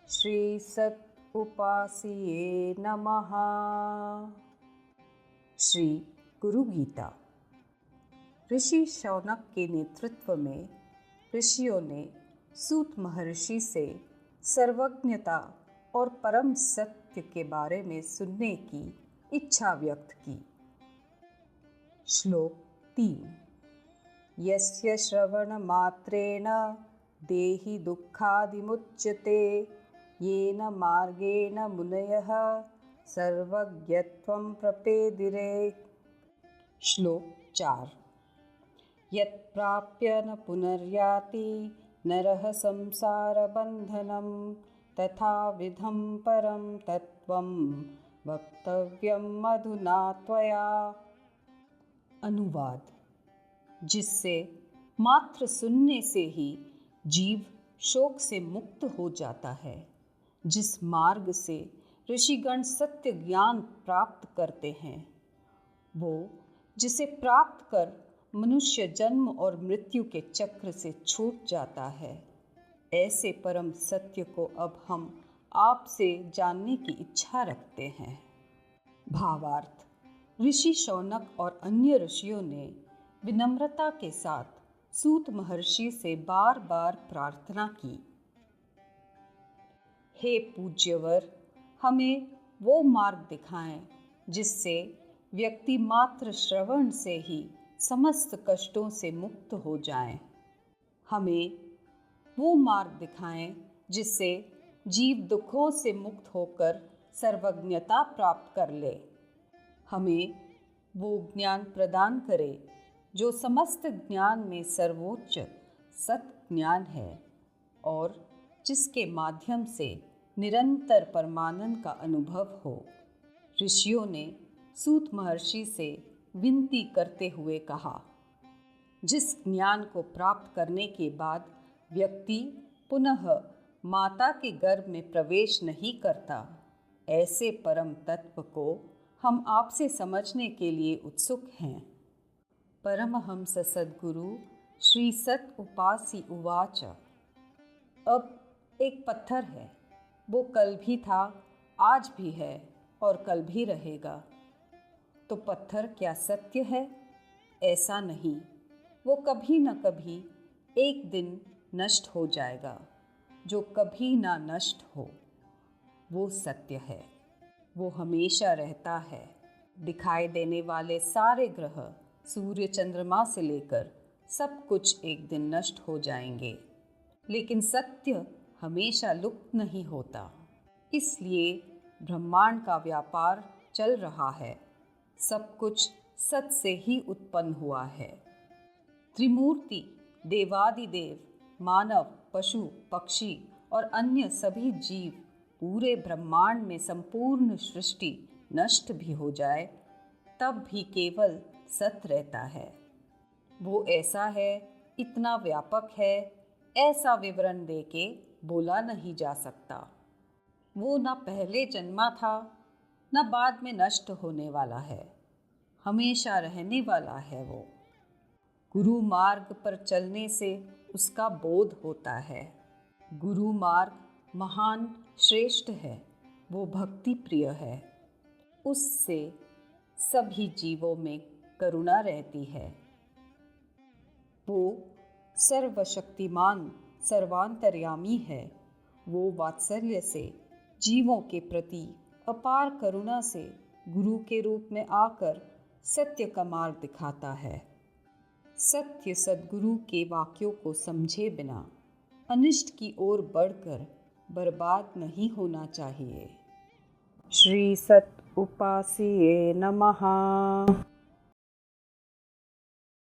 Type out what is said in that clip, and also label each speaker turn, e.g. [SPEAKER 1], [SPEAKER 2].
[SPEAKER 1] श्री सत उपासिये नमः। श्री गुरु गीता। ऋषि शौनक के नेतृत्व में ऋषियों ने सूत महर्षि से सर्वज्ञता और परम सत्य के बारे में सुनने की इच्छा व्यक्त की। श्लोक 3। यस्य श्रवण मात्रेण देहि दुःखादिमुच्यते येन मार्गेण मुनयः सर्वज्ञत्वं प्रपेदिरे। श्लोक 4। यत्प्राप्य न पुनर्याति नरः संसारबन्धनं तथाविधं परं तत्त्वं वक्तव्यम् अधुना त्वया। अनुवाद। जिससे मात्र सुनने से ही जीव शोक से मुक्त हो जाता है, जिस मार्ग से ऋषिगण सत्य ज्ञान प्राप्त करते हैं, वो जिसे प्राप्त कर मनुष्य जन्म और मृत्यु के चक्र से छूट जाता है, ऐसे परम सत्य को अब हम आपसे जानने की इच्छा रखते हैं। भावार्थ। ऋषि शौनक और अन्य ऋषियों ने विनम्रता के साथ सूत महर्षि से बार बार प्रार्थना की, हे पूज्यवर, हमें वो मार्ग दिखाएं जिससे व्यक्ति मात्र श्रवण से ही समस्त कष्टों से मुक्त हो जाएं। हमें वो मार्ग दिखाएं जिससे जीव दुखों से मुक्त होकर सर्वज्ञता प्राप्त कर ले। हमें वो ज्ञान प्रदान करे जो समस्त ज्ञान में सर्वोच्च सत ज्ञान है और जिसके माध्यम से निरंतर परमानंद का अनुभव हो। ऋषियों ने सूत महर्षि से विनती करते हुए कहा, जिस ज्ञान को प्राप्त करने के बाद व्यक्ति पुनः माता के गर्भ में प्रवेश नहीं करता, ऐसे परम तत्व को हम आपसे समझने के लिए उत्सुक हैं। परमहंस सद्गुरु श्री सत उपासी उवाच। अब एक पत्थर है, वो कल भी था, आज भी है और कल भी रहेगा। तो पत्थर क्या सत्य है? ऐसा नहीं, वो कभी न कभी एक दिन नष्ट हो जाएगा। जो कभी ना नष्ट हो वो सत्य है, वो हमेशा रहता है। दिखाई देने वाले सारे ग्रह, सूर्य चंद्रमा से लेकर सब कुछ एक दिन नष्ट हो जाएंगे, लेकिन सत्य हमेशा लुप्त नहीं होता। इसलिए ब्रह्मांड का व्यापार चल रहा है, सब कुछ सत से ही उत्पन्न हुआ है। त्रिमूर्ति, देवादिदेव, मानव, पशु, पक्षी और अन्य सभी जीव, पूरे ब्रह्मांड में संपूर्ण सृष्टि नष्ट भी हो जाए तब भी केवल सत रहता है। वो ऐसा है, इतना व्यापक है, ऐसा विवरण देके बोला नहीं जा सकता। वो न पहले जन्मा था, न बाद में नष्ट होने वाला है, हमेशा रहने वाला है। वो गुरु मार्ग पर चलने से उसका बोध होता है। गुरु मार्ग महान श्रेष्ठ है, वो भक्ति प्रिय है, उससे सभी जीवों में करुणा रहती है। वो सर्वशक्तिमान सर्वांतर्यामी है, वो वात्सल्य से जीवों के प्रति अपार करुणा से गुरु के रूप में आकर सत्य का मार्ग दिखाता है। सत्य सद्गुरु के वाक्यों को समझे बिना अनिष्ट की ओर बढ़कर बर्बाद नहीं होना चाहिए। श्री सत उपासिये नमः।